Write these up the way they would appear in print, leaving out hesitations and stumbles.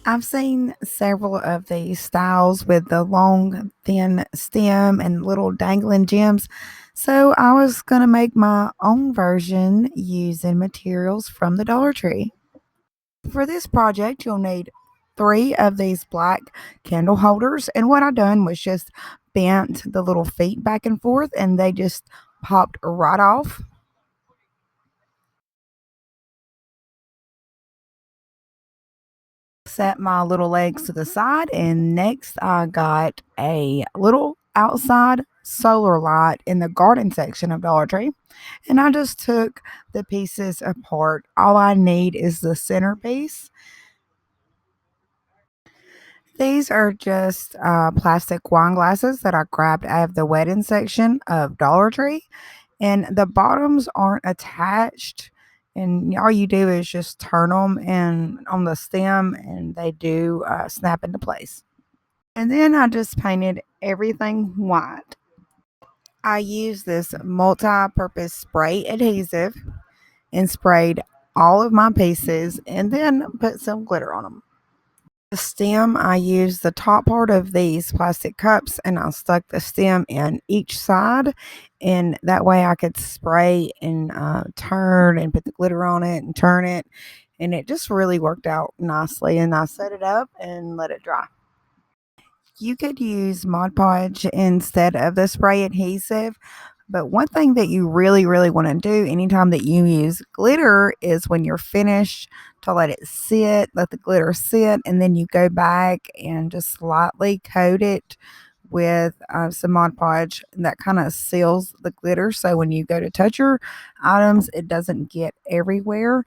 I've seen several of these styles with the long, thin stem and little dangling gems. So I was going to make my own version using materials from the Dollar Tree. For this project, you'll need three of these black candle holders. And what I done was just bent the little feet back and forth and they just popped right off. Set my little legs to the side, and next I got a little outside solar light in the garden section of Dollar Tree, and I just took the pieces apart. All I need is the centerpiece. These are just plastic wine glasses that I grabbed out of the wedding section of Dollar Tree, and the bottoms aren't attached. And all you do is just turn them and on the stem, and they do snap into place. And then I just painted everything white. I used this multi-purpose spray adhesive and sprayed all of my pieces and then put some glitter on them. The stem, I used the top part of these plastic cups and I stuck the stem in each side, and that way I could spray and turn and put the glitter on it and turn it, and it just really worked out nicely. And I set it up and let it dry. You could use Mod Podge instead of the spray adhesive. But one thing that you really, really want to do anytime that you use glitter is when you're finished to let it sit, let the glitter sit, and then you go back and just slightly coat it with some Mod Podge. And that kind of seals the glitter. So when you go to touch your items, it doesn't get everywhere.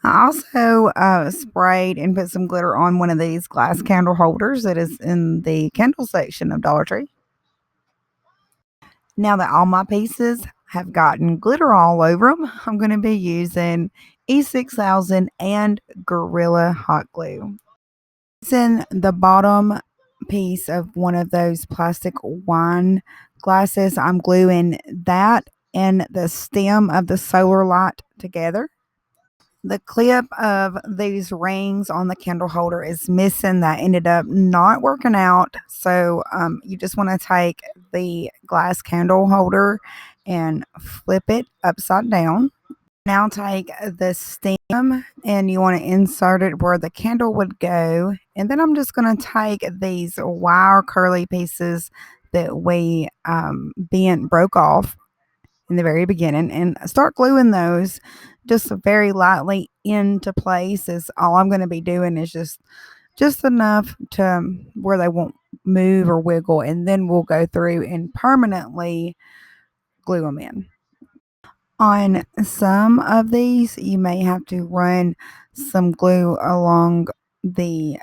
I also sprayed and put some glitter on one of these glass candle holders that is in the candle section of Dollar Tree. Now that all my pieces have gotten glitter all over them, I'm going to be using E6000 and Gorilla Hot Glue. It's in the bottom piece of one of those plastic wine glasses. I'm gluing that and the stem of the solar light together. The clip of these rings on the candle holder is missing. That ended up not working out. So you just want to take the glass candle holder and flip it upside down. Now take the stem and you want to insert it where the candle would go. And then I'm just going to take these wire curly pieces that we broke off in the very beginning and start gluing those just very lightly into place. Is all I'm going to be doing is just enough to where they won't move or wiggle, and then we'll go through and permanently glue them in. On some of these you may have to run some glue along the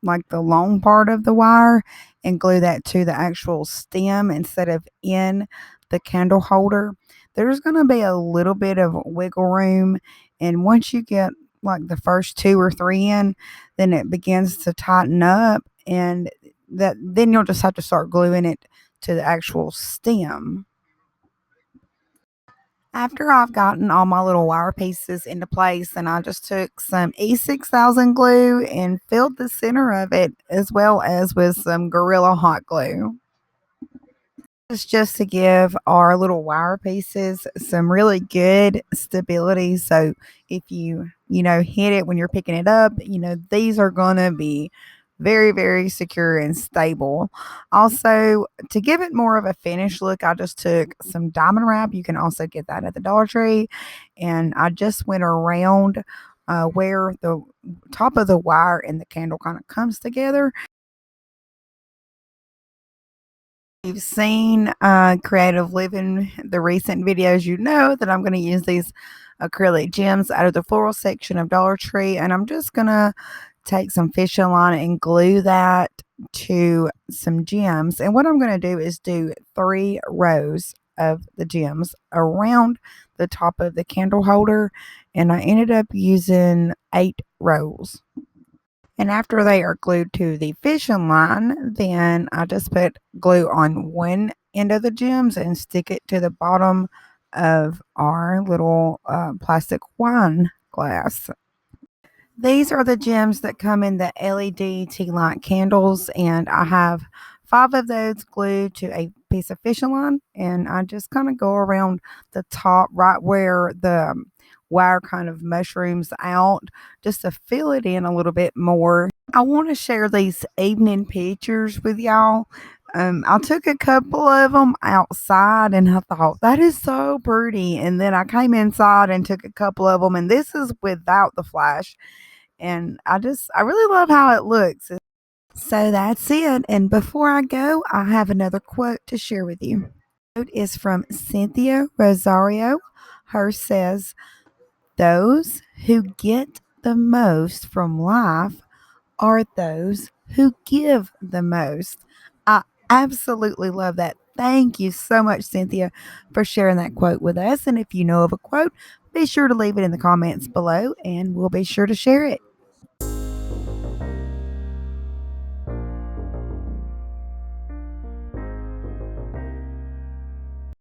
like the long part of the wire and glue that to the actual stem instead of in the candle holder. There's going to be a little bit of wiggle room, and once you get like the first two or three in, then it begins to tighten up, and that then you'll just have to start gluing it to the actual stem. After I've gotten all my little wire pieces into place, and I just took some E6000 glue and filled the center of it as well as with some Gorilla Hot Glue. It's just to give our little wire pieces some really good stability. So if you hit it when you're picking it up, these are going to be very, very secure and stable. Also, to give it more of a finished look, I just took some diamond wrap. You can also get that at the Dollar Tree. And I just went around where the top of the wire and the candle kind of comes together. You've seen Creative Living, the recent videos, you know that I'm going to use these acrylic gems out of the floral section of Dollar Tree. And I'm just going to take some fishing line and glue that to some gems. And what I'm going to do is do 3 rows of the gems around the top of the candle holder. And I ended up using 8 rows. And after they are glued to the fishing line, then I just put glue on one end of the gems and stick it to the bottom of our little plastic wine glass. These are the gems that come in the LED tea light candles, and I have 5 of those glued to a piece of fishing line, and I just kind of go around the top right where the wire kind of mushrooms out just to fill it in a little bit more. I want to share these evening pictures with y'all. I took a couple of them outside and I thought that is so pretty. And then I came inside and took a couple of them, and this is without the flash, and I really love how it looks. So that's it. And before I go, I have another quote to share with you. Quote is from Cynthia Rosario. Her says, "Those who get the most from life are those who give the most." I absolutely love that. Thank you so much, Cynthia, for sharing that quote with us. And if you know of a quote, be sure to leave it in the comments below and we'll be sure to share it.